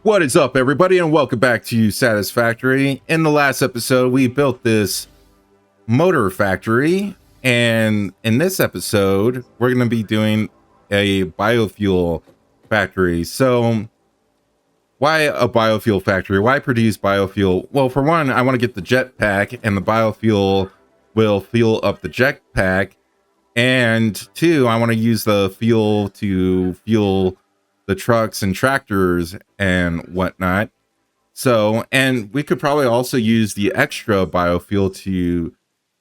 What is up, everybody, and welcome back to Satisfactory. In the last episode, we built this motor factory, and in this episode, we're going to be doing a biofuel factory. So, why a biofuel factory? Why produce biofuel? Well, for one, I want to get the jetpack, and the biofuel will fuel up the jetpack. And two, I want to use the fuel to fuel the trucks and tractors and whatnot. So, and we could probably also use the extra biofuel to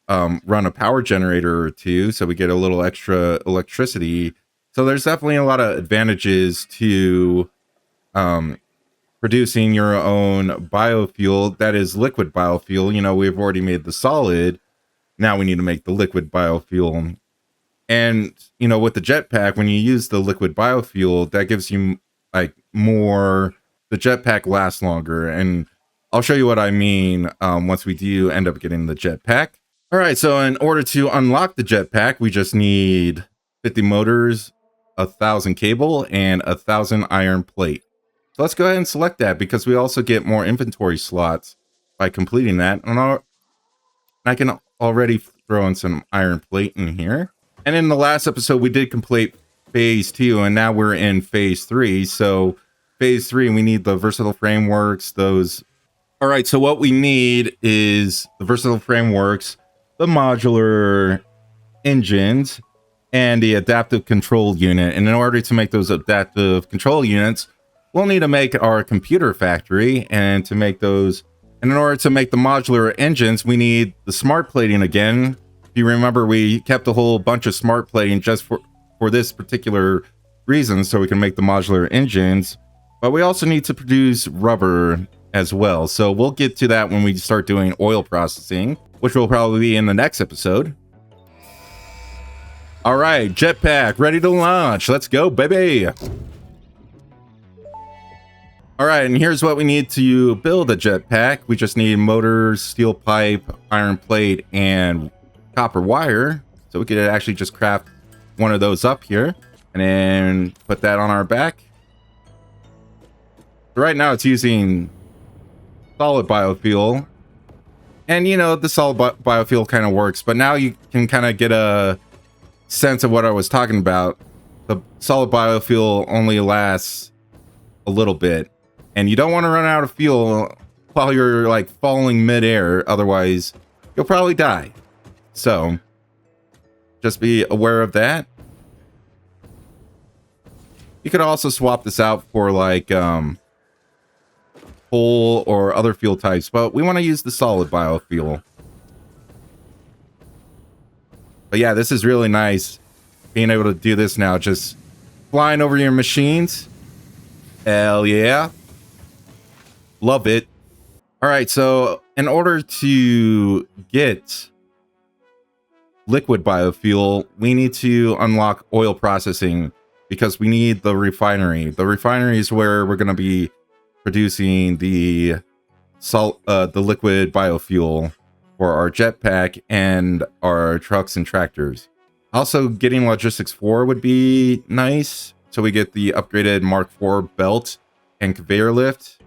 run a power generator or two, so we get a little extra electricity. So there's definitely a lot of advantages to producing your own biofuel. That is liquid biofuel. You know, we've already made the solid. Now we need to make the liquid biofuel. And, you know, with the jetpack, when you use the liquid biofuel, that gives you like more, the jetpack lasts longer. And I'll show you what I mean once we do end up getting the jetpack. All right, so in order to unlock the jetpack, we just need 50 motors, 1,000 cable, and 1,000 iron plate. So let's go ahead and select that because we also get more inventory slots by completing that. And I can already throw in some iron plate in here. And in the last episode, we did complete phase 2, and now we're in phase 3. So phase 3, we need the versatile frameworks, those. All right, so what we need is the versatile frameworks, the modular engines, and the adaptive control unit. And in order to make those adaptive control units, we'll need to make our computer factory. And to make those, and in order to make the modular engines, we need the smart plating again. If you remember, we kept a whole bunch of smart plating just for this particular reason, so we can make the modular engines. But we also need to produce rubber as well. So we'll get to that when we start doing oil processing, which will probably be in the next episode. All right, jetpack ready to launch. Let's go, baby. All right, and here's what we need to build a jetpack. We just need motors, steel pipe, iron plate, and copper wire. So we could actually just craft one of those up here and then put that on our back. Right now it's using solid biofuel, and you know, the solid biofuel kind of works, but now you can kind of get a sense of what I was talking about. The solid biofuel only lasts a little bit, and you don't want to run out of fuel while you're like falling midair, otherwise you'll probably die. So just be aware of that. You could also swap this out for like coal or other fuel types, but we want to use the solid biofuel. But yeah, this is really nice being able to do this now, just flying over your machines. Hell yeah. Love it. All right, so in order to get liquid biofuel, we need to unlock oil processing because we need the refinery. The refinery is where we're going to be producing the liquid biofuel for our jetpack and our trucks and tractors. Also, getting logistics 4 would be nice, so we get the upgraded Mark IV belt and conveyor lift.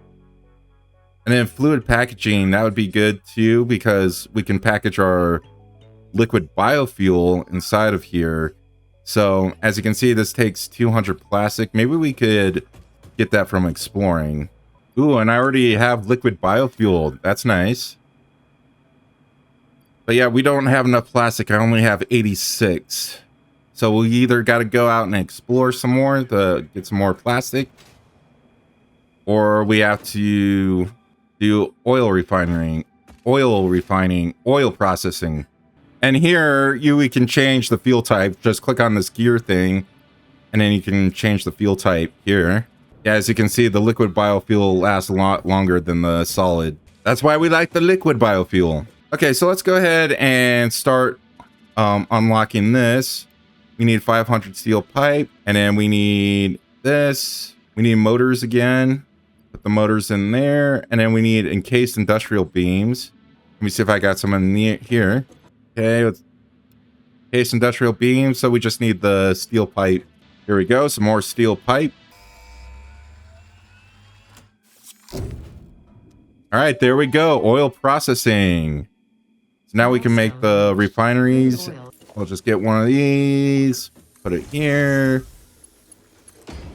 And then fluid packaging, that would be good too, because we can package our liquid biofuel inside of here. So as you can see, this takes 200 plastic. Maybe we could get that from exploring. Ooh, and I already have liquid biofuel. That's nice. But yeah, we don't have enough plastic. I only have 86. So we either got to go out and explore some more to get some more plastic, or we have to do oil refining, oil processing. And here we can change the fuel type. Just click on this gear thing, and then you can change the fuel type here. Yeah, as you can see, the liquid biofuel lasts a lot longer than the solid. That's why we like the liquid biofuel. Okay, so let's go ahead and start unlocking this. We need 500 steel pipe, and then we need this. We need motors again. Put the motors in there, and then we need encased industrial beams. Let me see if I got some in here. Okay, let's case industrial beams. So we just need the steel pipe. Here we go. Some more steel pipe. All right, there we go. Oil processing. So now we can make the refineries. We'll just get one of these, put it here.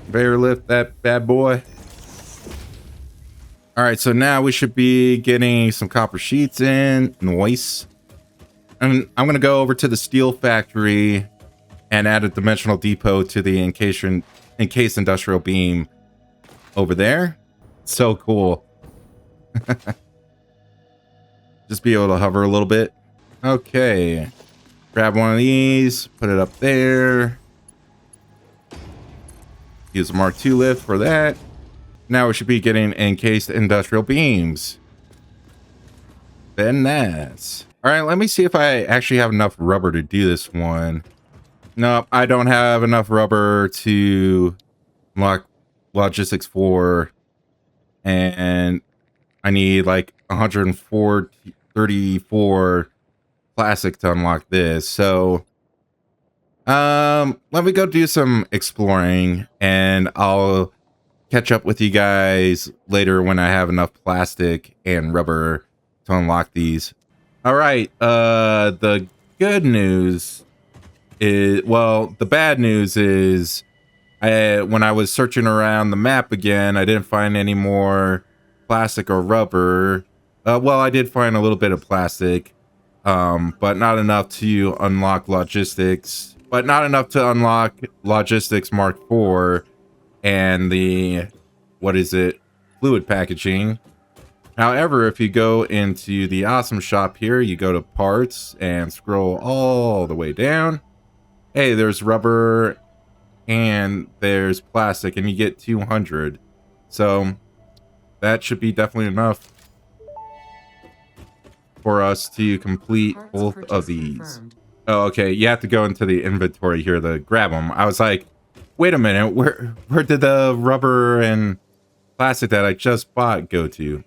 Bear lift that bad boy. All right, so now we should be getting some copper sheets in. Nice. And I'm going to go over to the steel factory and add a dimensional depot to the encased industrial beam over there. So cool. Just be able to hover a little bit. Okay. Grab one of these, put it up there. Use the Mark II lift for that. Now we should be getting encased industrial beams. Then that's... All right, let me see if I actually have enough rubber to do this one. Nope, I don't have enough rubber to unlock logistics 4. And I need like 134 plastic to unlock this. So let me go do some exploring and I'll catch up with you guys later when I have enough plastic and rubber to unlock these. All right, the good news is, well, the bad news is when I was searching around the map again, I didn't find any more plastic or rubber. Well, I did find a little bit of plastic, but not enough to unlock logistics. But not enough to unlock logistics Mark IV and the, what is it, fluid packaging. However, if you go into the awesome shop here, you go to parts and scroll all the way down. Hey, there's rubber and there's plastic, and you get 200. So that should be definitely enough for us to complete both of these. Confirmed. Oh, okay. You have to go into the inventory here to grab them. I was like, wait a minute, where did the rubber and plastic that I just bought go to?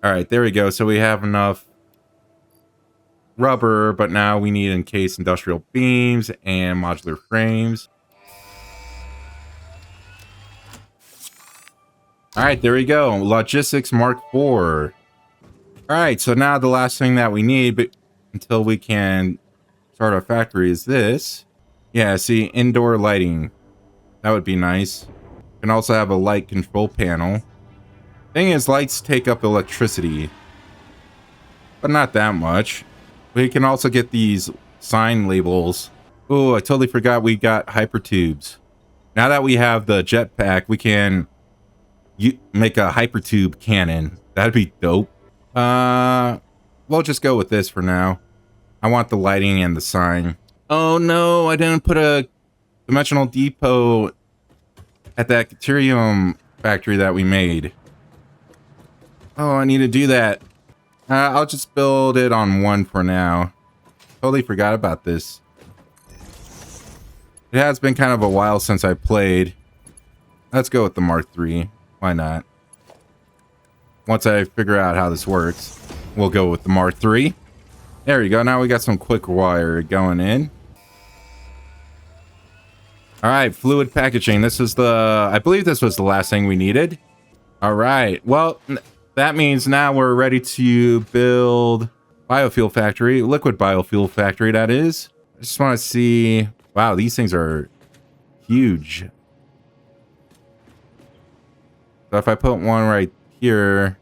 All right, there we go. So we have enough rubber, but now we need encased industrial beams and modular frames. All right, there we go. Logistics Mark IV. All right, so now the last thing that we need, but until we can start our factory, is this. Yeah, see, indoor lighting. That would be nice. You can also have a light control panel. Thing is, lights take up electricity, but not that much. We can also get these sign labels. Oh, I totally forgot we got hypertubes. Now that we have the jetpack, we can make a hypertube cannon. That'd be dope. We'll just go with this for now. I want the lighting and the sign. Oh no, I didn't put a dimensional depot at that deuterium factory that we made. Oh, I need to do that. I'll just build it on 1 for now. Totally forgot about this. It has been kind of a while since I played. Let's go with the Mark III. Why not? Once I figure out how this works, we'll go with the Mark III. There you go. Now we got some quick wire going in. All right, fluid packaging. This is the, I believe this was the last thing we needed. All right. Well, that means now we're ready to build biofuel factory, liquid biofuel factory, that is. I just want to see, wow, these things are huge. So if I put one right here,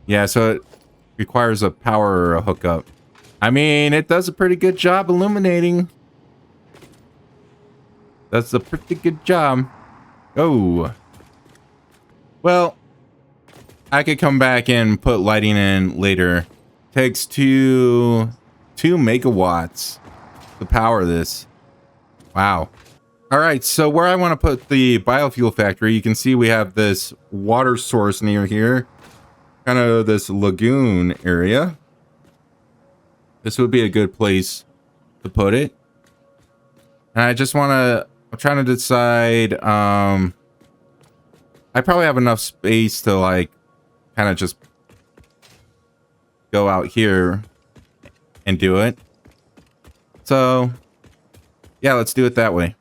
yeah, so it requires a power hookup. I mean, it does a pretty good job illuminating. That's a pretty good job. Oh. Well, I could come back and put lighting in later. Takes 2 megawatts to power this. Wow. All right, so where I want to put the biofuel factory, you can see we have this water source near here. Kind of this lagoon area. This would be a good place to put it. And I just want to, I'm trying to decide, I probably have enough space to like kind of just go out here and do it. So yeah, let's do it that way.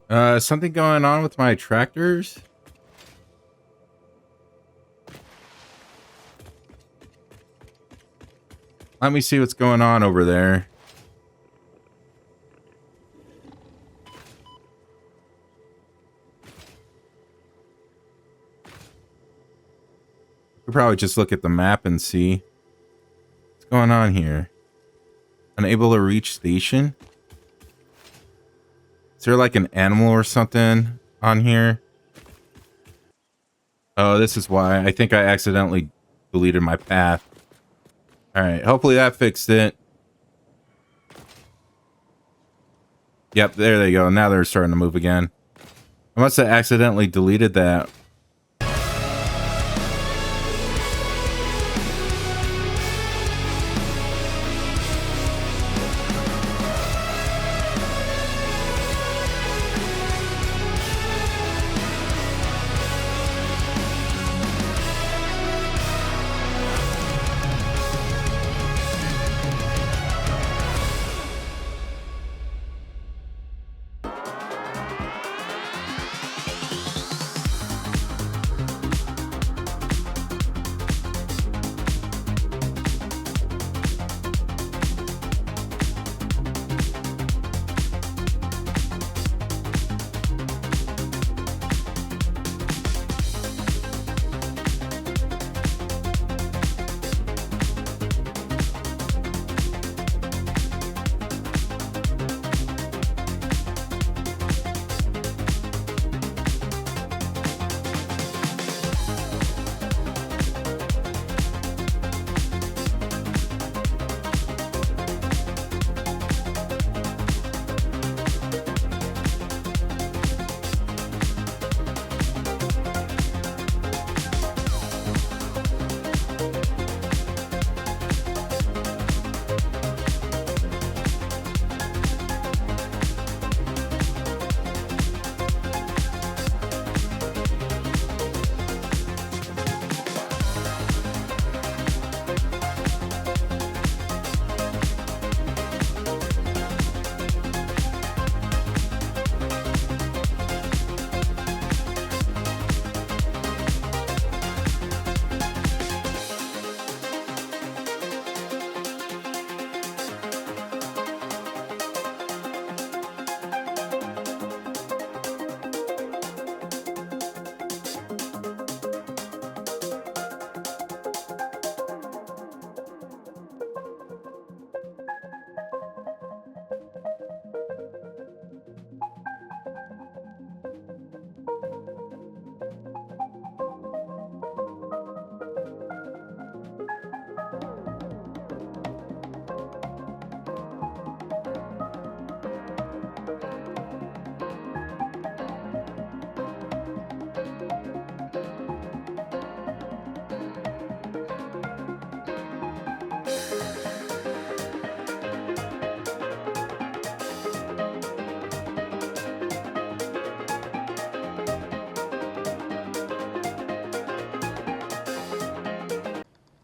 Something going on with my tractors? Let me see what's going on over there. We'll probably just look at the map and see what's going on here. Unable to reach station? Is there like an animal or something on here? Oh, this is why. I think I accidentally deleted my path. Alright, hopefully that fixed it. Yep, there they go. Now they're starting to move again. I must have accidentally deleted that.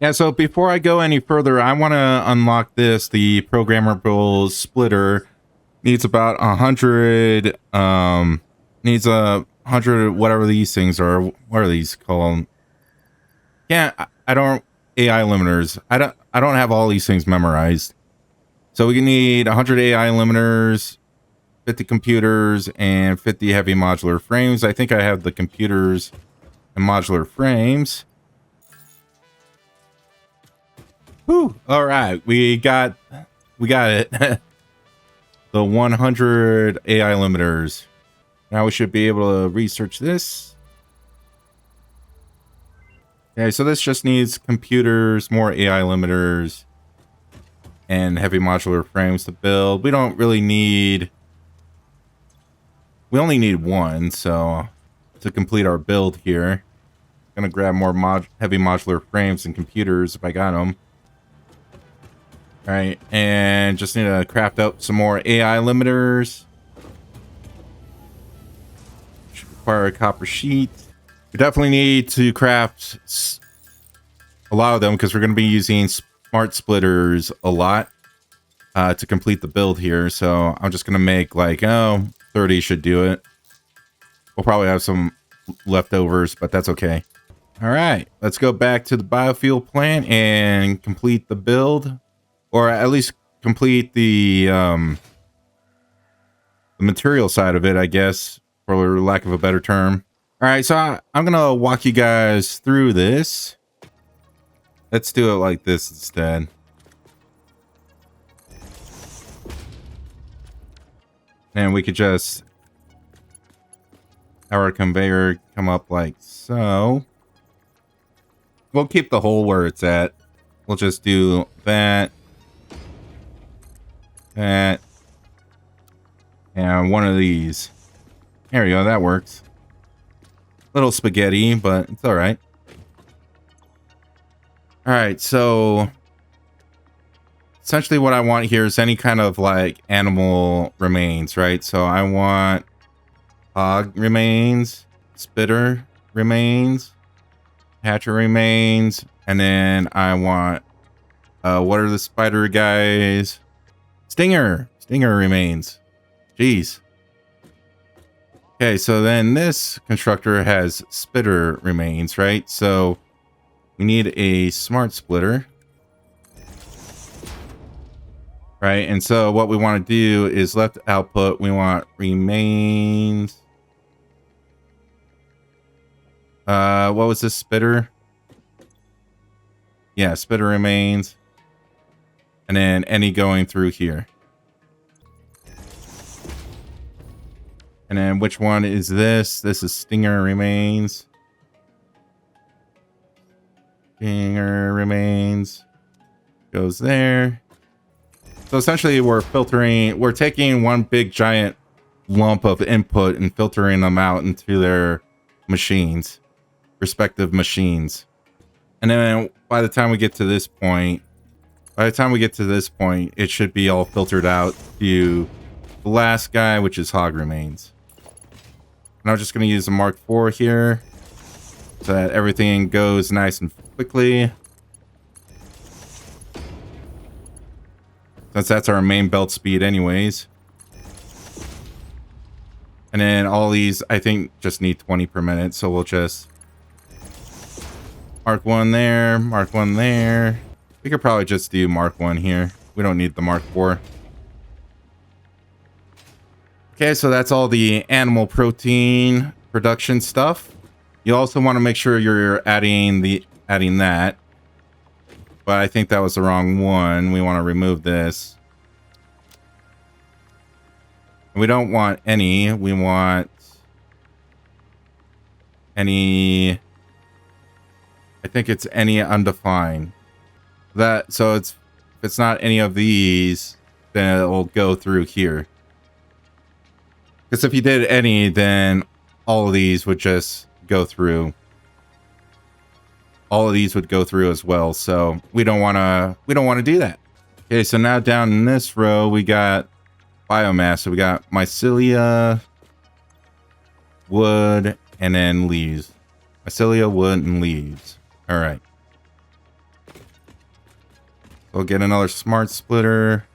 Yeah, so before I go any further, I want to unlock this. The programmable splitter needs about 100, needs 100, whatever these things are. What are these called? Yeah, I don't, AI limiters. I don't have all these things memorized. So we need 100 AI limiters, 50 computers, and 50 heavy modular frames. I think I have the computers and modular frames. Whew. All right, we got it. The 100 AI limiters. Now we should be able to research this. Okay, so this just needs computers, more AI limiters, and heavy modular frames to build. We don't really need... We only need one, so to complete our build here. I'm gonna grab more heavy modular frames and computers if I got them. All right, and just need to craft out some more AI limiters. Should require a copper sheet. We definitely need to craft a lot of them because we're going to be using smart splitters a lot to complete the build here. So I'm just going to make like, 30 should do it. We'll probably have some leftovers, but that's okay. All right, let's go back to the biofuel plant and complete the build, or at least complete the material side of it, I guess, for lack of a better term. All right, so I'm gonna walk you guys through this. Let's do it like this instead. And we could just have our conveyor come up like so. We'll keep the hole where it's at. We'll just do that, that, and one of these. There we go, that works. Little spaghetti, but it's all right. All right, so essentially what I want here is any kind of like animal remains, right? So I want hog remains, spitter remains, hatcher remains, and then I want, what are the spider guys? Stinger remains. Jeez. Okay, so then this constructor has spitter remains, right? So we need a smart splitter. Right, and so what we want to do is left output, we want remains. What was this spitter? Yeah, spitter remains. And then any going through here. And then which one is this? This is stinger remains. Stinger remains. Goes there. So essentially we're taking one big giant lump of input and filtering them out into their machines, respective machines. And then by the time we get to this point, it should be all filtered out to the last guy, which is hog remains. And I'm just going to use the Mark IV here so that everything goes nice and quickly. Since that's our main belt speed anyways. And then all these, I think, just need 20 per minute. So we'll just Mark 1 there, Mark 1 there. We could probably just do Mark 1 here. We don't need the Mark 4. Okay, so that's all the animal protein production stuff. You also want to make sure you're adding that. But I think that was the wrong one. We want to remove this. We don't want any. We want any. I think it's any undefined. So if it's not any of these, then it will go through here. Because if you did any, then all of these would just go through. All of these would go through as well. So we don't want to do that. Okay, so now down in this row we got biomass. So we got mycelia, wood, and then leaves. Mycelia, wood, and leaves. All right. We'll get another smart splitter.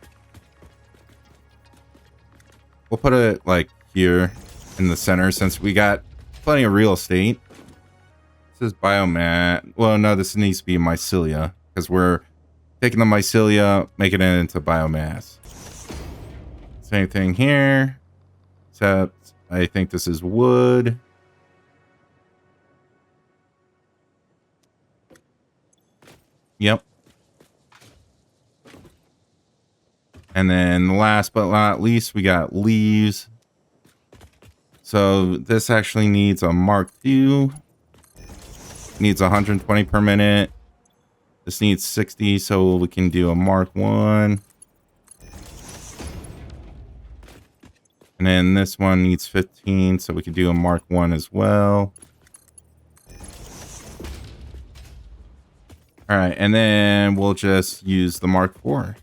We'll put it like here in the center since we got plenty of real estate. This is biomass. Well, no, this needs to be mycelia because we're taking the mycelia, making it into biomass. Same thing here, except I think this is wood. Yep. And then last but not least, we got leaves. So this actually needs a Mark II. Needs 120 per minute. This needs 60, so we can do a Mark 1. And then this one needs 15, so we can do a Mark 1 as well. All right, and then we'll just use the Mark IV.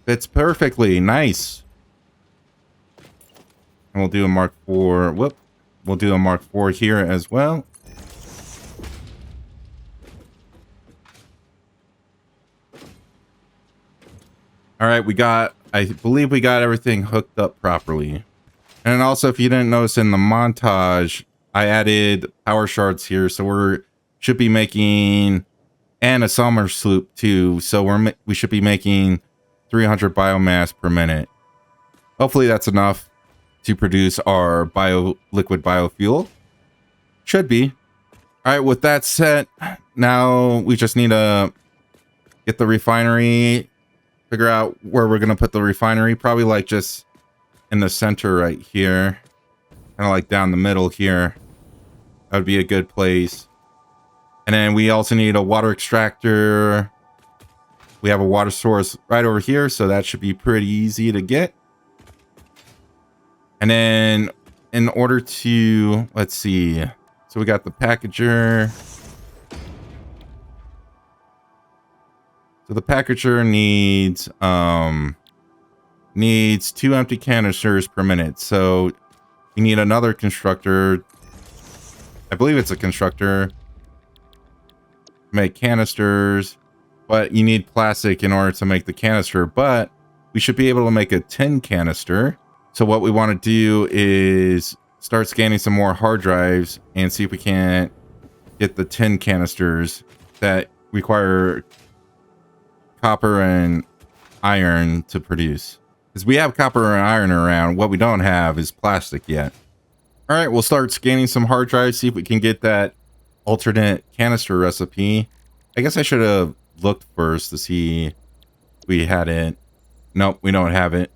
Fits perfectly. Nice. And we'll do a Mark IV. Whoop. We'll do a Mark IV here as well. All right, I believe we got everything hooked up properly. And also, if you didn't notice in the montage, I added power shards here, so should be making, and a summer sloop too. So we should be making 300 biomass per minute. Hopefully that's enough to produce our liquid biofuel. Should be. All right, with that said, now we just need to get the refinery, figure out where we're going to put the refinery. Probably like just in the center right here. Kind of like down the middle here. That would be a good place. And then we also need a water extractor. We have a water source right over here, so that should be pretty easy to get. And then in order to, let's see. So we got the packager. So the packager needs 2 empty canisters per minute. So you need another constructor. I believe it's a constructor. Make canisters, but you need plastic in order to make the canister. But we should be able to make a tin canister. So what we want to do is start scanning some more hard drives and see if we can't get the tin canisters that require copper and iron to produce. Because we have copper and iron around, what we don't have is plastic yet. All right, we'll start scanning some hard drives, see if we can get that alternate canister recipe. I guess I should have looked first to see if we had it. Nope, we don't have it.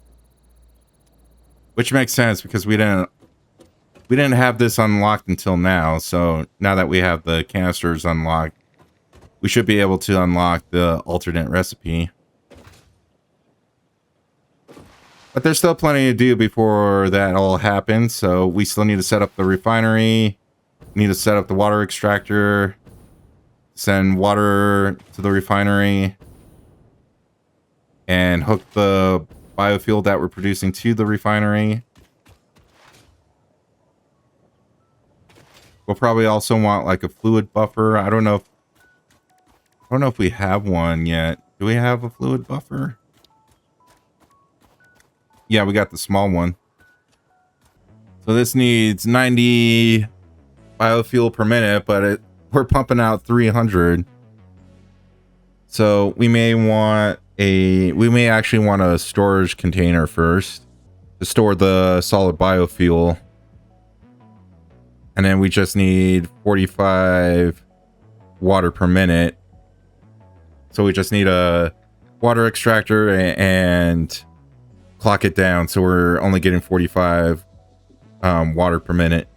Which makes sense because we didn't have this unlocked until now. So now that we have the canisters unlocked, we should be able to unlock the alternate recipe. But there's still plenty to do before that all happens. So we still need to set up the refinery. Need to set up the water extractor. Send water to the refinery. And hook the biofuel that we're producing to the refinery. We'll probably also want like a fluid buffer. I don't know if we have one yet. Do we have a fluid buffer? Yeah, we got the small one. So this needs 90 biofuel per minute, but we're pumping out 300. So we may actually want a storage container first to store the solid biofuel. And then we just need 45 water per minute. So we just need a water extractor and clock it down. So we're only getting 45 water per minute.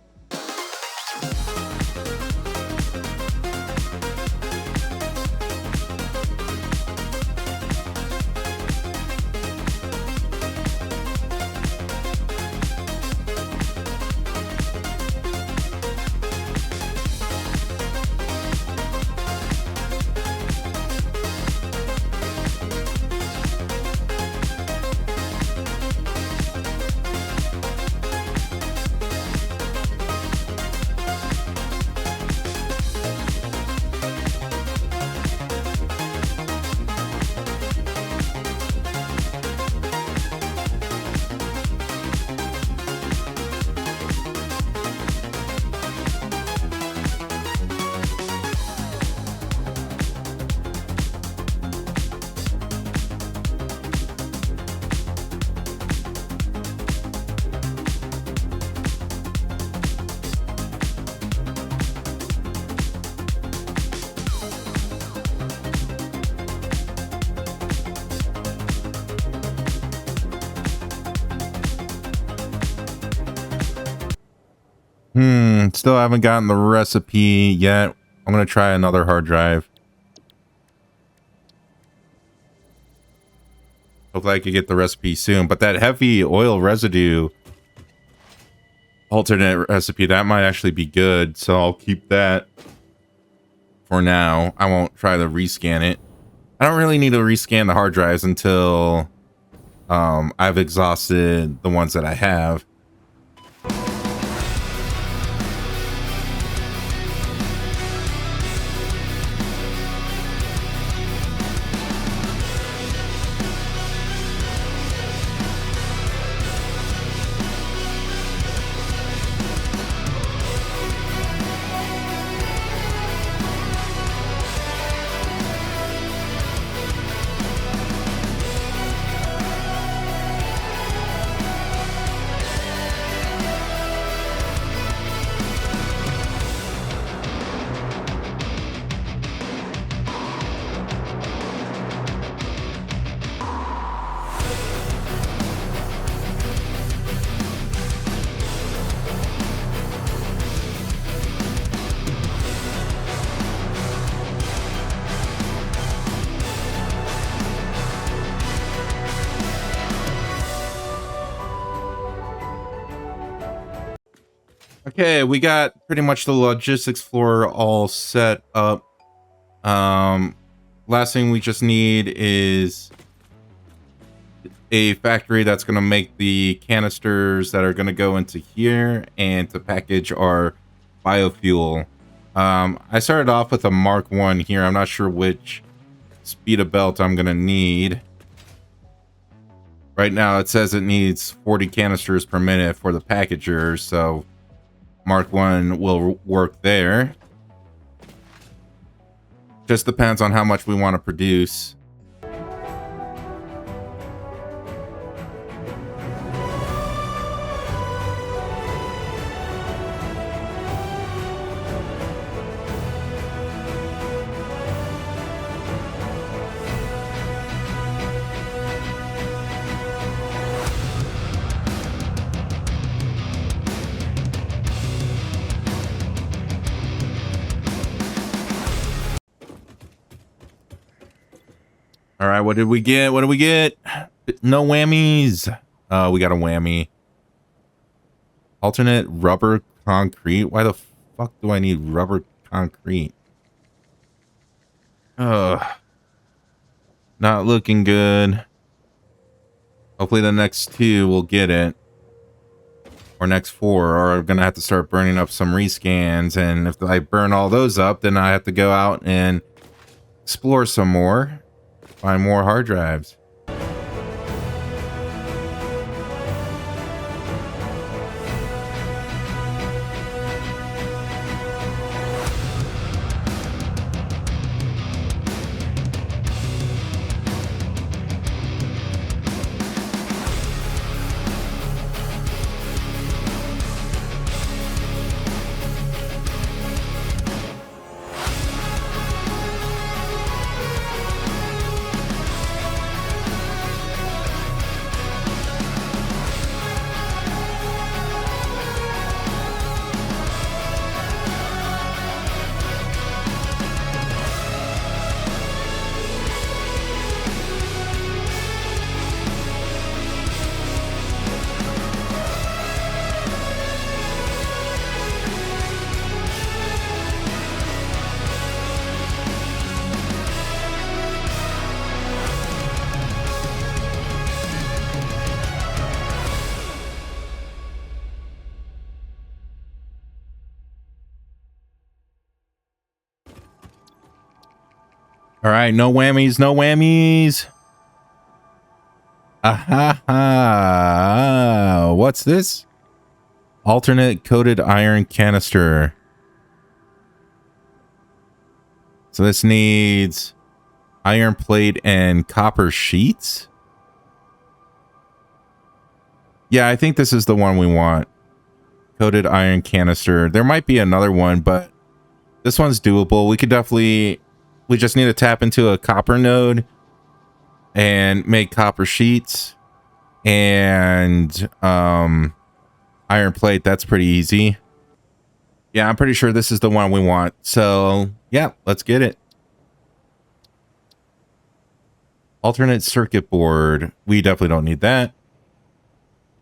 Still haven't gotten the recipe yet. I'm gonna try another hard drive. Hopefully I could get the recipe soon. But that heavy oil residue alternate recipe, that might actually be good. So I'll keep that for now. I won't try to rescan it. I don't really need to rescan the hard drives until I've exhausted the ones that I have. Okay, we got pretty much the logistics floor all set up. Last thing we just need is a factory that's going to make the canisters that are going to go into here and to package our biofuel. I started off with a Mark 1 here. I'm not sure which speed of belt I'm going to need. Right now it says it needs 40 canisters per minute for the packager, so Mark 1 will work there. Just depends on how much we want to produce. All right, what did we get? What did we get? No whammies. We got a whammy. Alternate rubber concrete. Why the fuck do I need rubber concrete? Not looking good. Hopefully the next 2 will get it. Or next 4. Or I'm going to have to start burning up some rescans. And if I burn all those up, then I have to go out and explore some more. Find more hard drives. All right, no whammies, no whammies. Aha! What's this? Alternate coated iron canister. So this needs iron plate and copper sheets. Yeah, I think this is the one we want. Coated iron canister. There might be another one, but this one's doable. We could definitely... We just need to tap into a copper node and make copper sheets and iron plate. That's pretty easy. Yeah, I'm pretty sure this is the one we want. So yeah, let's get it. Alternate circuit board. We definitely don't need that.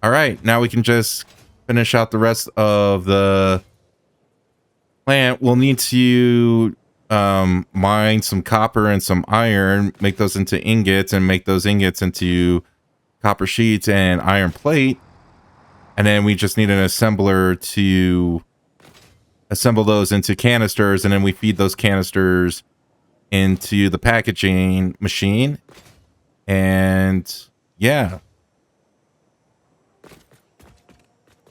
All right, now we can just finish out the rest of the plant. We'll need to mine some copper and some iron, make those into ingots, and make those ingots into copper sheets and iron plate. And then we just need an assembler to assemble those into canisters, and then we feed those canisters into the packaging machine. And yeah,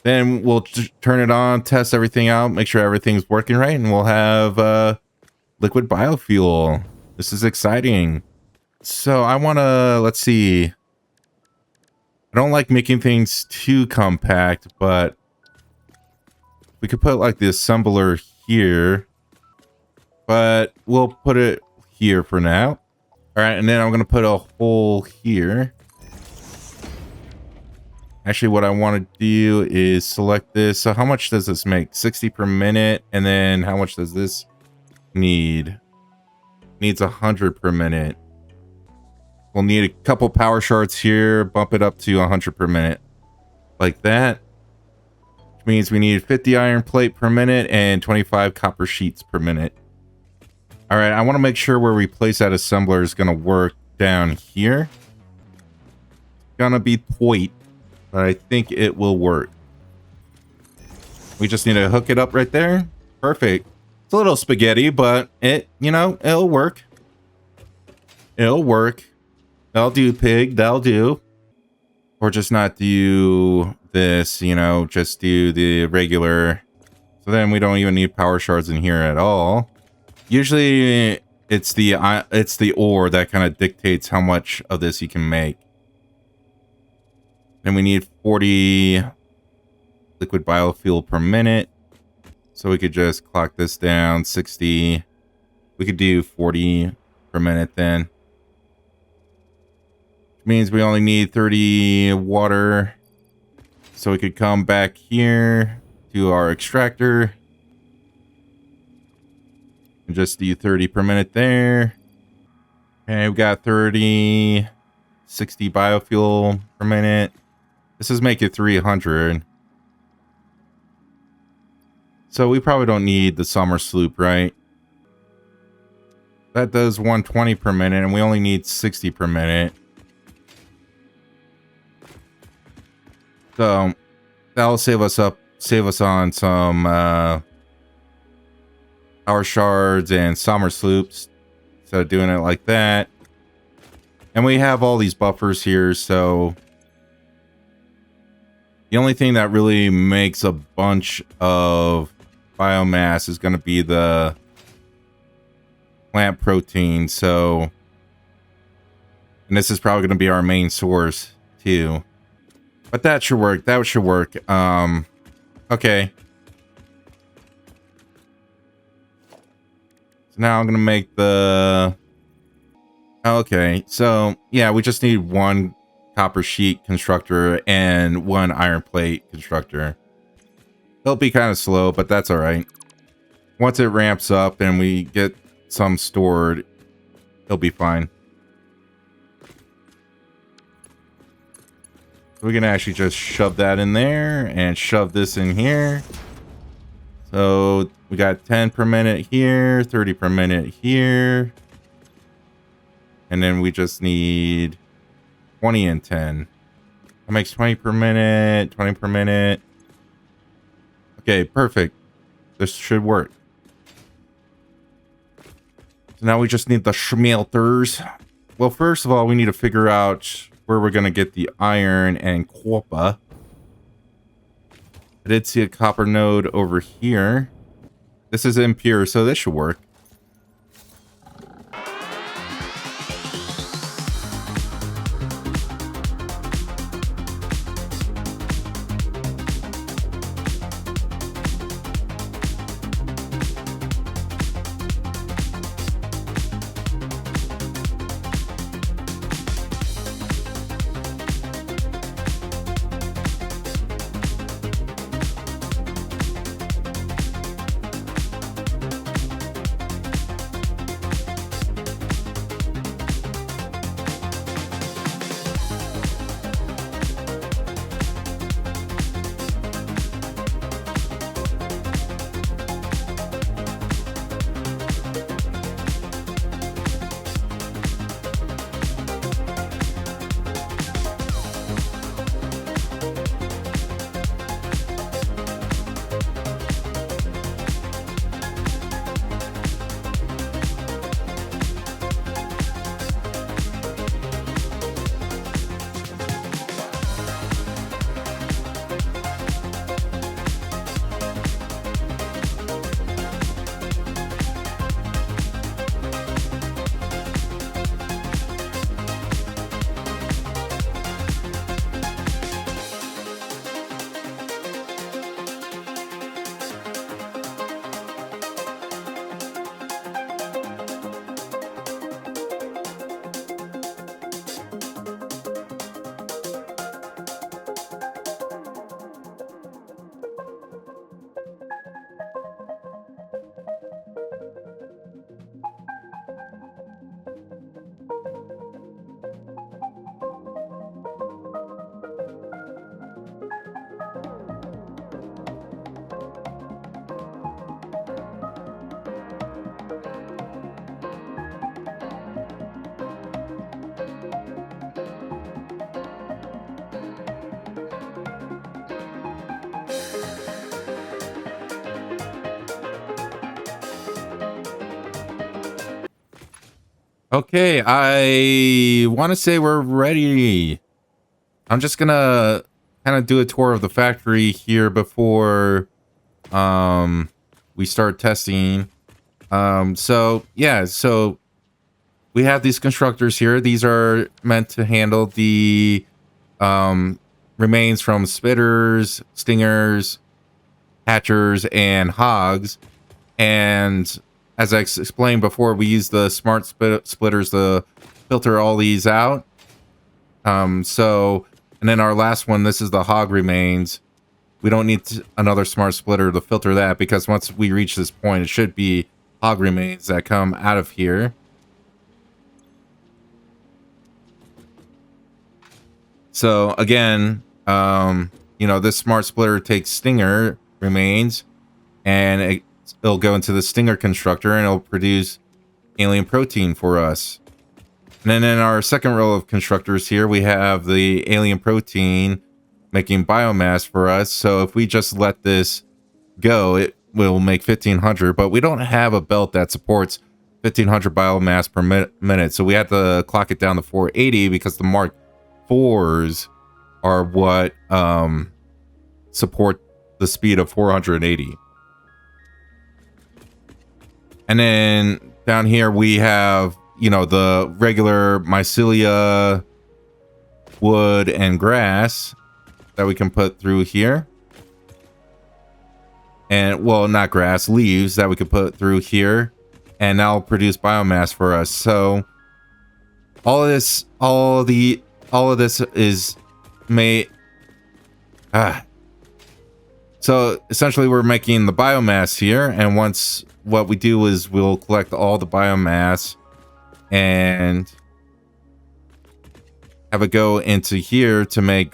then we'll turn it on, test everything out, make sure everything's working right, and we'll have liquid biofuel. This is exciting. So I want to, let's see. I don't like making things too compact, but we could put like the assembler here, but we'll put it here for now. All right, and then I'm going to put a hole here. Actually, what I want to do is select this. So how much does this make? 60 per minute. And then how much does this need? Needs 100 per minute. We'll need a couple power shards here. Bump it up to 100 per minute. Like that. which means we need 50 iron plate per minute and 25 copper sheets per minute. All right, I want to make sure where we place that assembler is going to work down here. Gonna be tight, but I think it will work. We just need to hook it up right there. Perfect. It's a little spaghetti, but it'll work. It'll work. That'll do, pig. That'll do. Or just not do this, just do the regular. So then we don't even need power shards in here at all. Usually it's the ore that kind of dictates how much of this you can make. And we need 40 liquid biofuel per minute. So we could just clock this down, 60. We could do 40 per minute then. Which means we only need 30 water. So we could come back here to our extractor. And just do 30 per minute there. Okay, we got 30, 60 biofuel per minute. This is making 300. So we probably don't need the summer sloop, right? That does 120 per minute, and we only need 60 per minute. So that'll save us on some power shards and summer sloops. So doing it like that. And we have all these buffers here, so the only thing that really makes a bunch of biomass is going to be the plant protein. So, and this is probably going to be our main source too. But that should work. That should work. Okay. So now I'm going to make the... Okay. So, yeah, we just need one copper sheet constructor and one iron plate constructor. It'll be kind of slow, but that's all right. Once it ramps up and we get some stored, it'll be fine. So we can actually just shove that in there and shove this in here. So we got 10 per minute here, 30 per minute here. And then we just need 20 and 10. That makes 20 per minute, 20 per minute. Okay, perfect. This should work. So now we just need the schmelters. Well, first of all, we need to figure out where we're going to get the iron and copper. I did see a copper node over here. This is impure, so this should work. Okay, I want to say we're ready. I'm just gonna kind of do a tour of the factory here before we start testing. So yeah, so we have these constructors here. These are meant to handle the um remains from spitters, stingers, hatchers, and hogs. And as I explained before, we use the smart splitters to filter all these out. And then our last one, this is the hog remains. We don't need another smart splitter to filter that, because once we reach this point, it should be hog remains that come out of here. So again, this smart splitter takes stinger remains, and it'll go into the stinger constructor, and it'll produce alien protein for us. And then in our second row of constructors here, we have the alien protein making biomass for us. So if we just let this go, it will make 1500, but we don't have a belt that supports 1500 biomass per minute. So we have to clock it down to 480, because the Mark 4s are what support the speed of 480. And then down here we have, the regular mycelia, wood, and grass that we can put through here. And, well, not grass, leaves that we could put through here. And that'll produce biomass for us. So all of this is made. So essentially we're making the biomass here. And once, what we do is we'll collect all the biomass and have it go into here to make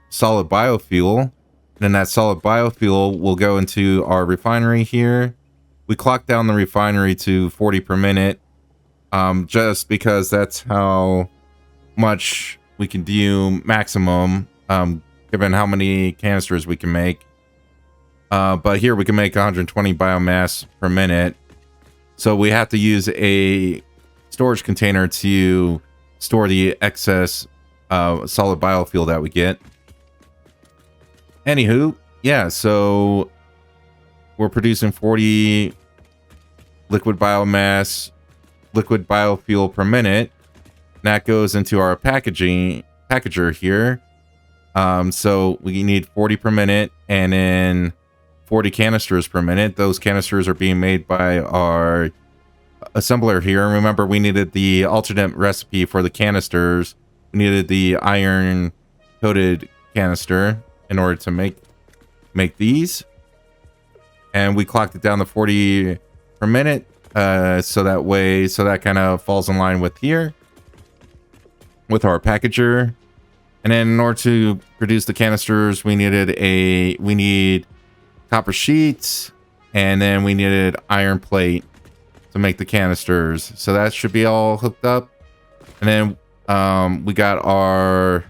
solid biofuel. And then that solid biofuel will go into our refinery here. We clock down the refinery to 40 per minute, just because that's how much we can do maximum, given how many canisters we can make. But here we can make 120 biomass per minute. So we have to use a storage container to store the excess solid biofuel that we get. Anywho, yeah, so we're producing 40 liquid biofuel per minute. That goes into our packager here. So we need 40 per minute, and then 40 canisters per minute. Those canisters are being made by our assembler here. And remember, we needed the alternate recipe for the canisters. We needed the iron coated canister in order to make these. And we clocked it down to 40 per minute. So that kind of falls in line with here, with our packager. And then in order to produce the canisters, we need copper sheets, and then we needed iron plate to make the canisters. So that should be all hooked up. And then we got our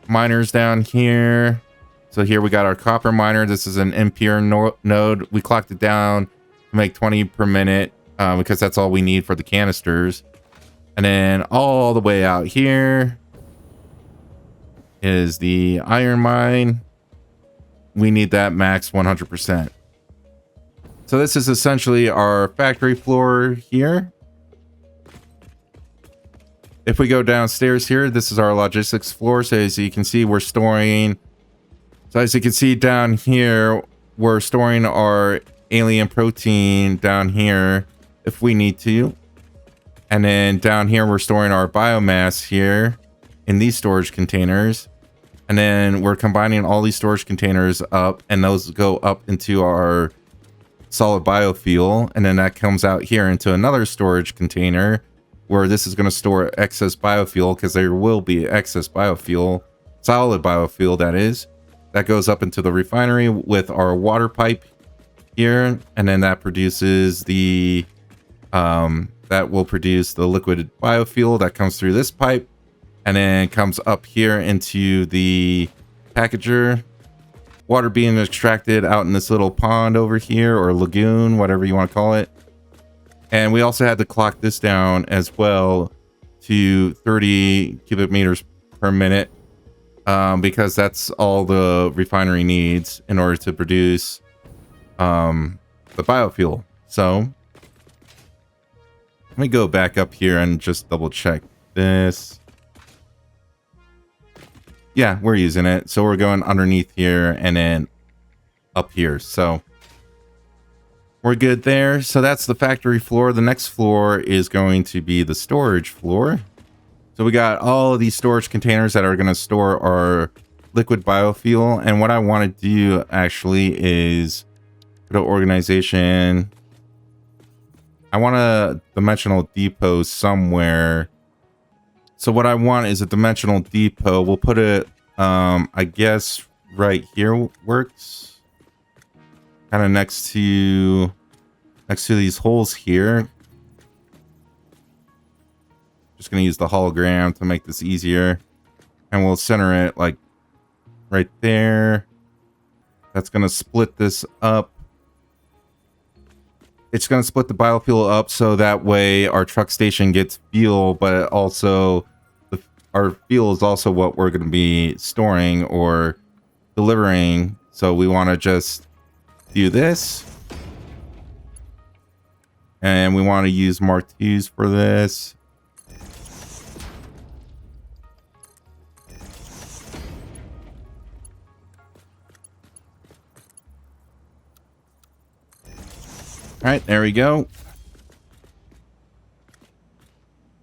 miners down here. So here we got our copper miner. This is an impure node. We clocked it down to make 20 per minute, because that's all we need for the canisters. And then all the way out here is the iron mine. We need that max 100%. So this is essentially our factory floor here. If we go downstairs here, this is our logistics floor. So as you can see, down here, we're storing our alien protein down here if we need to. And then down here, we're storing our biomass here in these storage containers. And then we're combining all these storage containers up, and those go up into our solid biofuel. And then that comes out here into another storage container, where this is going to store excess biofuel, because there will be excess biofuel, solid biofuel that is. That goes up into the refinery with our water pipe here. And then that produces that will produce the liquid biofuel that comes through this pipe, and then comes up here into the packager. water being extracted out in this little pond over here, or lagoon, whatever you want to call it. And we also had to clock this down as well to 30 cubic meters per minute, because that's all the refinery needs in order to produce the biofuel. So let me go back up here and just double check this. Yeah, we're using it. So we're going underneath here and then up here. So we're good there. So that's the factory floor. The next floor is going to be the storage floor. So we got all of these storage containers that are going to store our liquid biofuel. And what I want to do actually is go to organization. I want a dimensional depot somewhere. So what I want is a dimensional depot. We'll put it, I guess, right here works. Kind of next to these holes here. Just gonna use the hologram to make this easier, and we'll center it like right there. That's gonna split this up. It's gonna split the biofuel up so that way our truck station gets fuel, but also our fuel is also what we're gonna be storing or delivering. So we want to just do this, and we want to use Mark IIs for this. All right, there we go.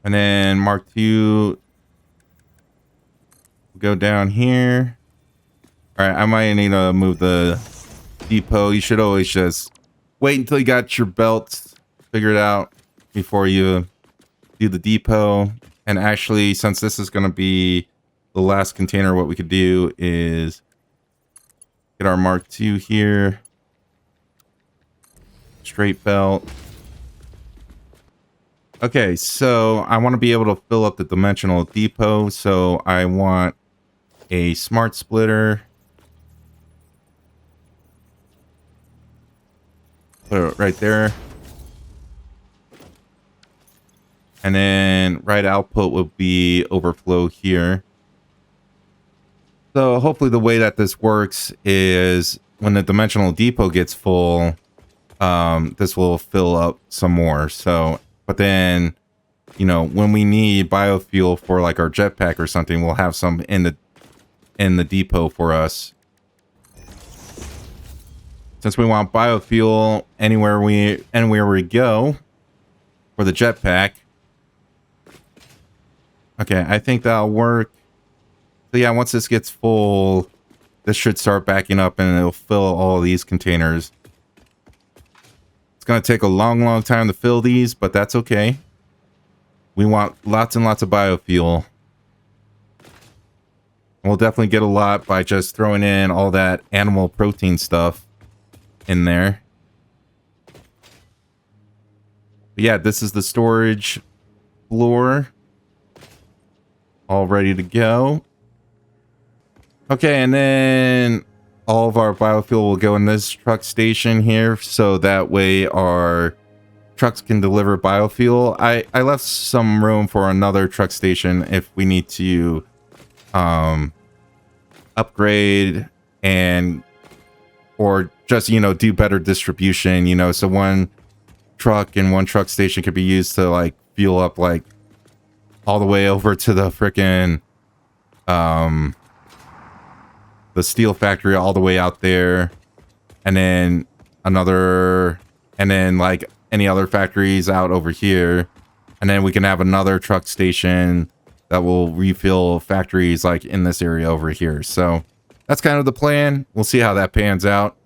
And then Mark II, go down here. All right, I might need to move the depot. You should always just wait until you got your belts figured out before you do the depot. And actually, since this is going to be the last container, what we could do is get our Mark II here. Straight belt. Okay, so I want to be able to fill up the dimensional depot. So I want a smart splitter. Put it right there. And then right output will be overflow here. So hopefully the way that this works is when the dimensional depot gets full, this will fill up some more. So, but then, you know, when we need biofuel for like our jetpack or something, we'll have some in the depot for us. Since we want biofuel anywhere we go for the jetpack. Okay, I think that'll work. So yeah, once this gets full, this should start backing up and it'll fill all of these containers. It's going to take a long time to fill these, but that's okay. We want lots and lots of biofuel. We'll definitely get a lot by just throwing in all that animal protein stuff in there. But yeah, this is the storage floor. All ready to go. Okay, and then all of our biofuel will go in this truck station here, so that way our trucks can deliver biofuel. I left some room for another truck station if we need to upgrade and or just, you know, do better distribution, you know, so one truck and one truck station could be used to like fuel up like all the way over to the frickin' the steel factory all the way out there, and then another, and then like any other factories out over here, and then we can have another truck station that will refill factories like in this area over here. So that's kind of the plan. We'll see how that pans out.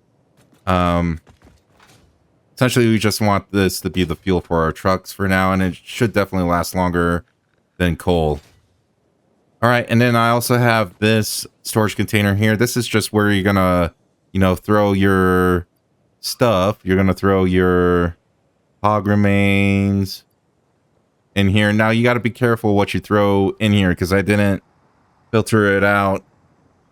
Essentially, we just want this to be the fuel for our trucks for now, and it should definitely last longer than coal. All right, and then I also have this storage container here. This is just where you're gonna, you know, throw your stuff. You're gonna throw your hog remains in here. Now you got to be careful what you throw in here, because I didn't filter it out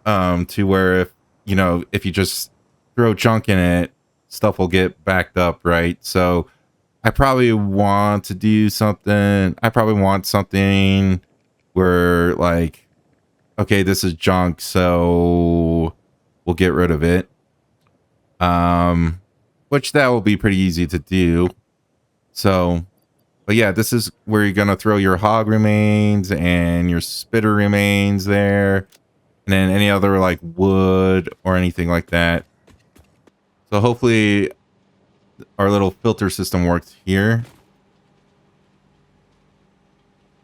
to where if you know, if you just throw junk in it, stuff will get backed up, right? So I probably want to do something. I probably want something where, like, okay, this is junk, so we'll get rid of it. Which that will be pretty easy to do. So, but yeah, this is where you're gonna throw your hog remains and your spitter remains there, and then any other like wood or anything like that. So hopefully our little filter system works here.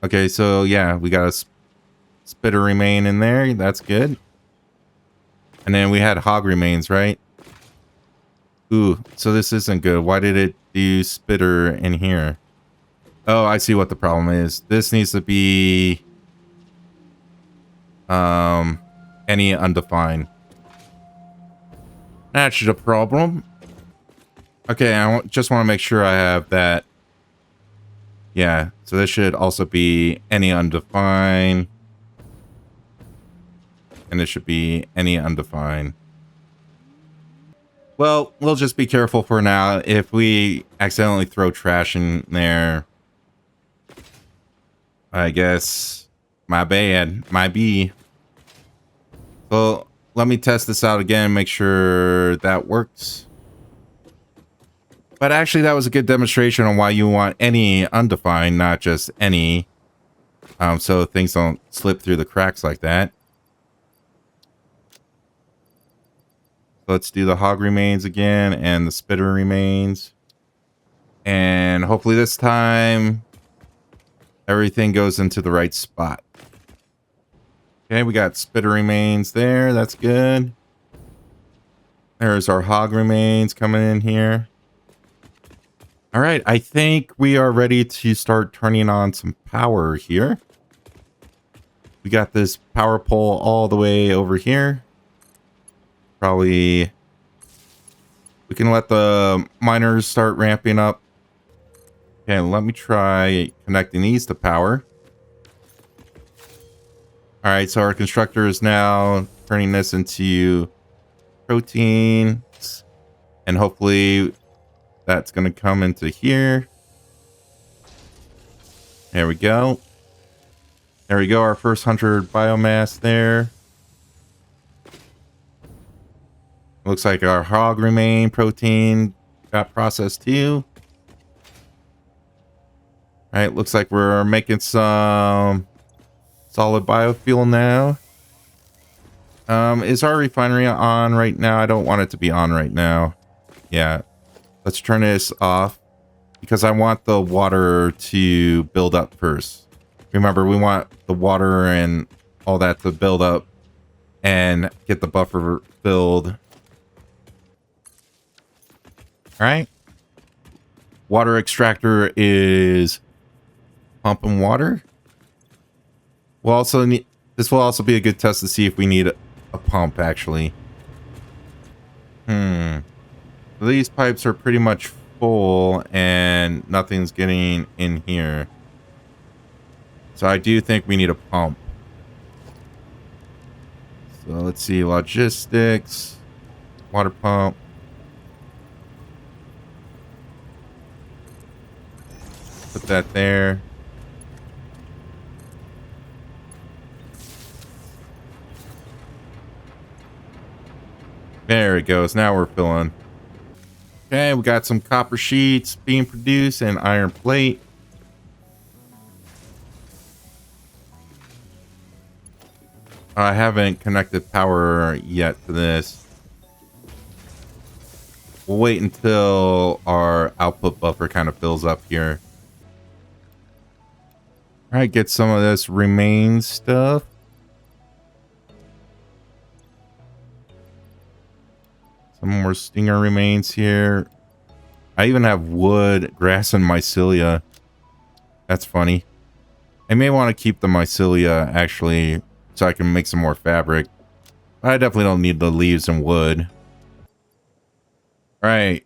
Okay, so yeah, we got a spitter remain in there. That's good. And then we had hog remains, right? Ooh, so this isn't good. Why did it do spitter in here? Oh, I see what the problem is. This needs to be any undefined. That's the problem. Okay, just want to make sure I have that. Yeah, so this should also be any undefined. And this should be any undefined. Well, we'll just be careful for now. If we accidentally throw trash in there, I guess my bad, my B. So let me test this out again, make sure that works. But actually, that was a good demonstration on why you want any undefined, not just any. So things don't slip through the cracks like that. Let's do the hog remains again and the spitter remains. And hopefully this time everything goes into the right spot. Okay, we got spitter remains there. That's good. There's our hog remains coming in here. All right, I think we are ready to start turning on some power here. We got this power pole all the way over here. Probably we can let the miners start ramping up. Okay, let me try connecting these to power. All right, so our constructor is now turning this into proteins, and hopefully that's going to come into here. There we go. There we go, our first 100 biomass there. Looks like our hog remain protein got processed too. All right, looks like we're making some solid biofuel now. Is our refinery on right now? I don't want it to be on right now. Yeah, let's turn this off because I want the water to build up first. Remember, we want the water and all that to build up and get the buffer filled. All right. Water extractor is pumping water. We'll also need, this will also be a good test to see if we need a pump actually. These pipes are pretty much full and nothing's getting in here. So I do think we need a pump. So let's see, logistics, water pump. Put that there. There it goes. Now we're filling. Okay, we got some copper sheets being produced and iron plate. I haven't connected power yet to this. We'll wait until our output buffer kind of fills up here. All right, get some of this remain stuff. Some more stinger remains here. I even have wood, grass, and mycelia. That's funny. I may want to keep the mycelia actually so I can make some more fabric. I definitely don't need the leaves and wood. All right.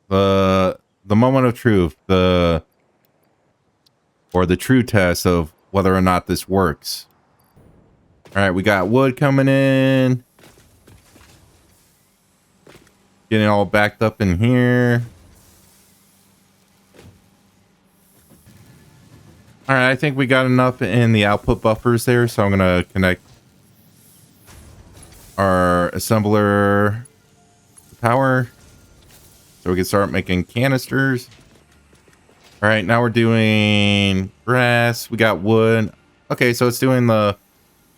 The moment of truth, the true test of whether or not this works. All right, we got wood coming in. Getting all backed up in here. All right, I think we got enough in the output buffers there, so I'm gonna connect our assembler to power so we can start making canisters. All right, now we're doing grass. We got wood. Okay, so it's doing the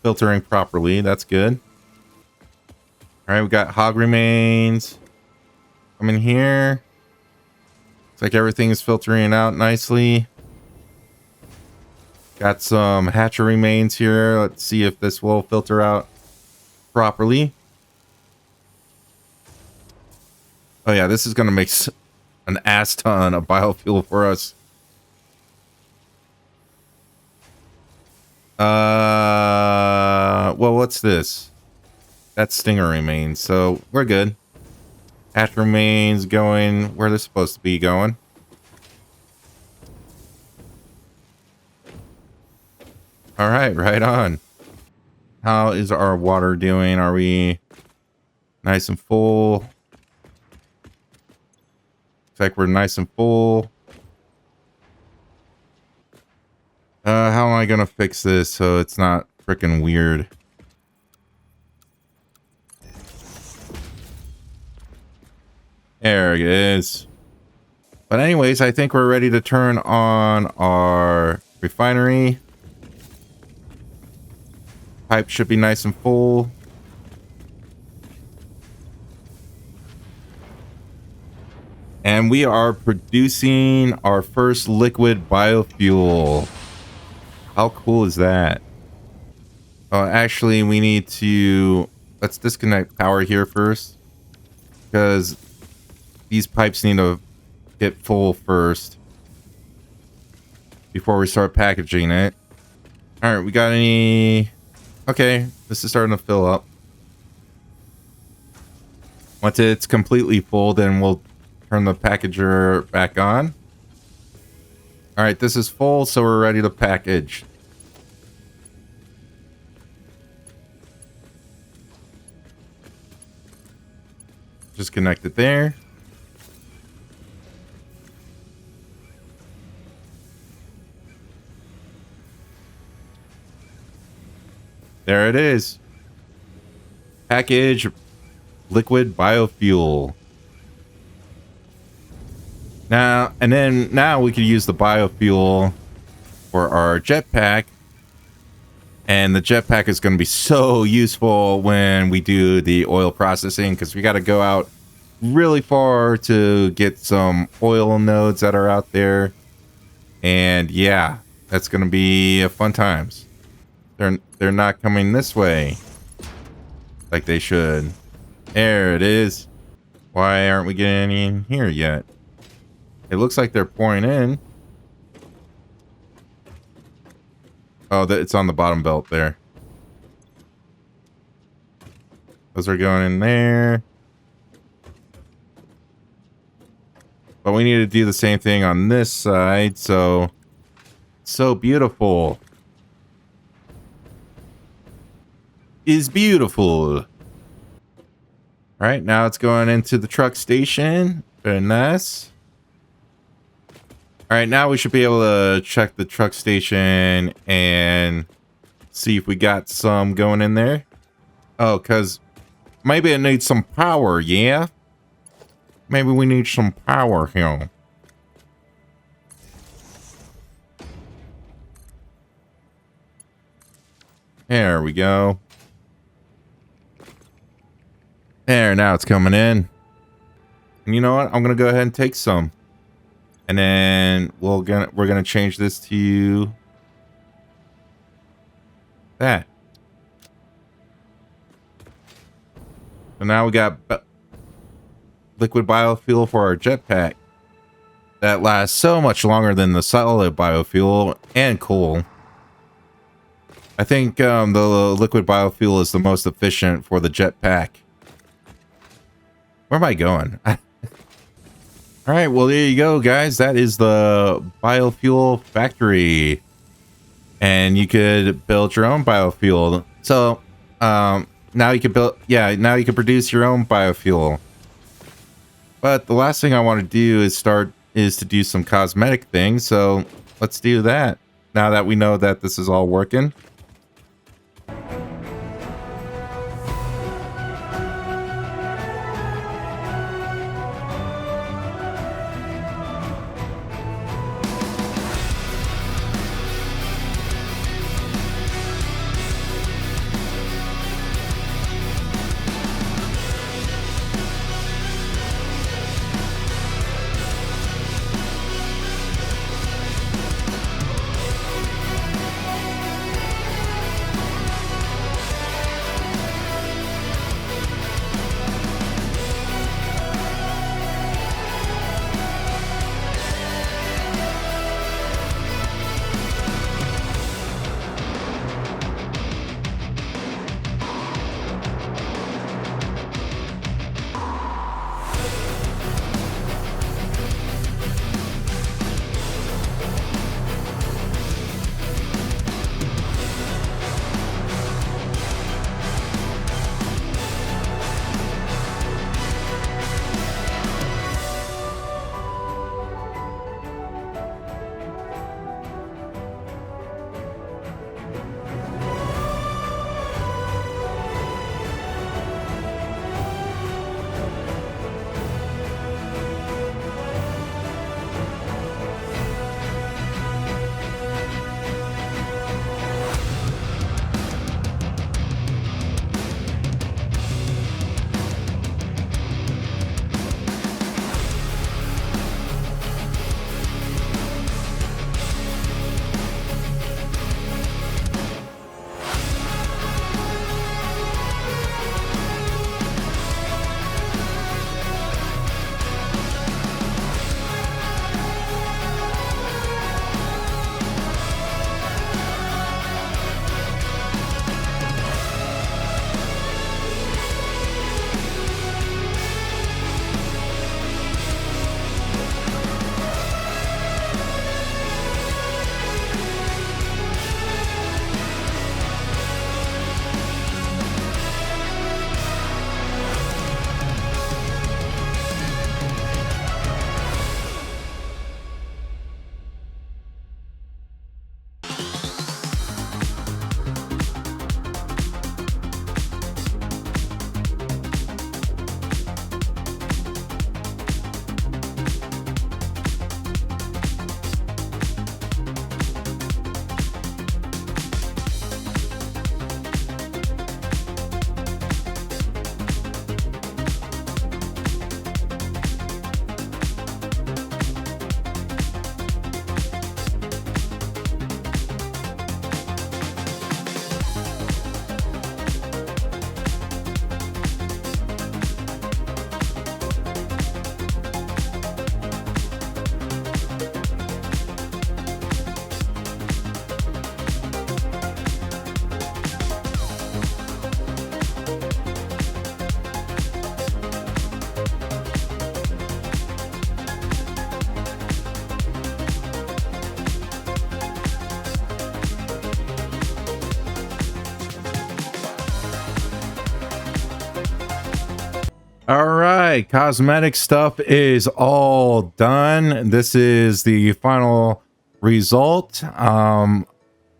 filtering properly. That's good. All right, we got hog remains. Come in here. Looks like everything is filtering out nicely. Got some hatcher remains here. Let's see if this will filter out properly. Oh yeah, this is going to make an ass ton of biofuel for us. Well, what's this? That's stinger remains, so we're good. Hatch remains going where they're supposed to be going. All right, right on. How is our water doing? Are we nice and full? Looks like we're nice and full. How am I gonna fix this so it's not freaking weird? There it is. But anyways, I think we're ready to turn on our refinery. Pipe should be nice and full. And we are producing our first liquid biofuel. How cool is that? Actually, we need to... Let's disconnect power here first. Because these pipes need to get full first. Before we start packaging it. Alright, we got any... Okay, this is starting to fill up. Once it's completely full, then we'll turn the packager back on. Alright, this is full, so we're ready to package. Just connect it there. There it is. Package liquid biofuel. Now we can use the biofuel for our jetpack. And the jetpack is going to be so useful when we do the oil processing, because we got to go out really far to get some oil nodes that are out there. And yeah, that's going to be fun times. They're not coming this way like they should. There it is. Why aren't we getting any in here yet? It looks like they're pouring in. Oh, it's on the bottom belt there. Those are going in there. But we need to do the same thing on this side. So beautiful. Is beautiful. All right, now it's going into the truck station. Very nice. All right, now we should be able to check the truck station and see if we got some going in there. Oh, because maybe it needs some power, yeah? Maybe we need some power here. There we go. There, now it's coming in. And you know what? I'm gonna go ahead and take some. And then we're gonna change this to that. So now we got liquid biofuel for our jetpack. That lasts so much longer than the solid biofuel and cool. I think the liquid biofuel is the most efficient for the jetpack. Where am I going? All right, well, there you go, guys. That is the biofuel factory. And you could build your own biofuel. So, now you can produce your own biofuel. But the last thing I want to do is to do some cosmetic things. So let's do that. Now that we know that this is all working. All right, cosmetic stuff is all done. This is the final result of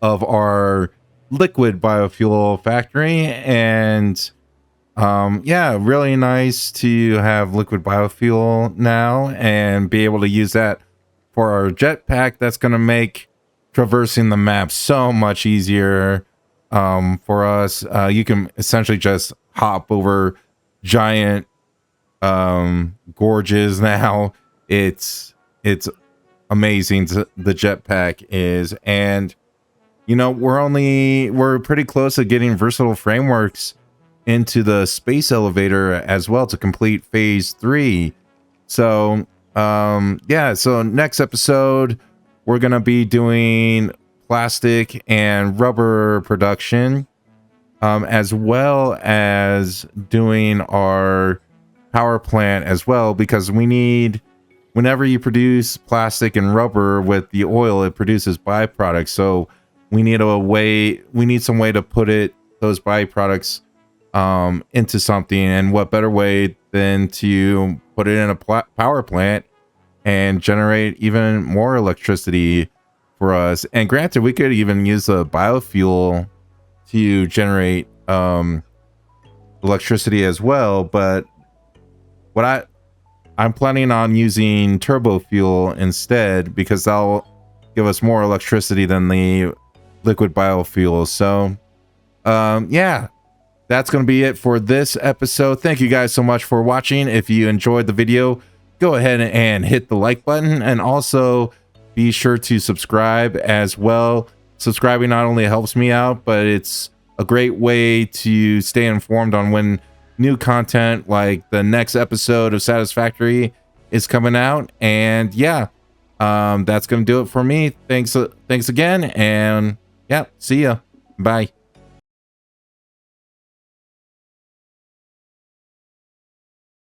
our liquid biofuel factory. And yeah, really nice to have liquid biofuel now and be able to use that for our jetpack. That's going to make traversing the map so much easier for us. You can essentially just hop over giant gorges now. It's amazing, the jetpack is. And you know, we're pretty close to getting versatile frameworks into the space elevator as well to complete phase 3. So yeah, so next episode we're gonna be doing plastic and rubber production, as well as doing our power plant as well, because we need, whenever you produce plastic and rubber with the oil, it produces byproducts. So we need some way to put those byproducts into something. And what better way than to put it in a power plant and generate even more electricity for us. And granted, we could even use a biofuel to generate electricity as well, but what I'm planning on using turbo fuel instead, because that'll give us more electricity than the liquid biofuel. So yeah, that's going to be it for this episode. Thank you guys so much for watching. If you enjoyed the video, go ahead and hit the like button, and also be sure to subscribe as well. Subscribing not only helps me out, but it's a great way to stay informed on when new content like the next episode of Satisfactory is coming out. And yeah, that's going to do it for me. Thanks again, and yeah, see ya. Bye.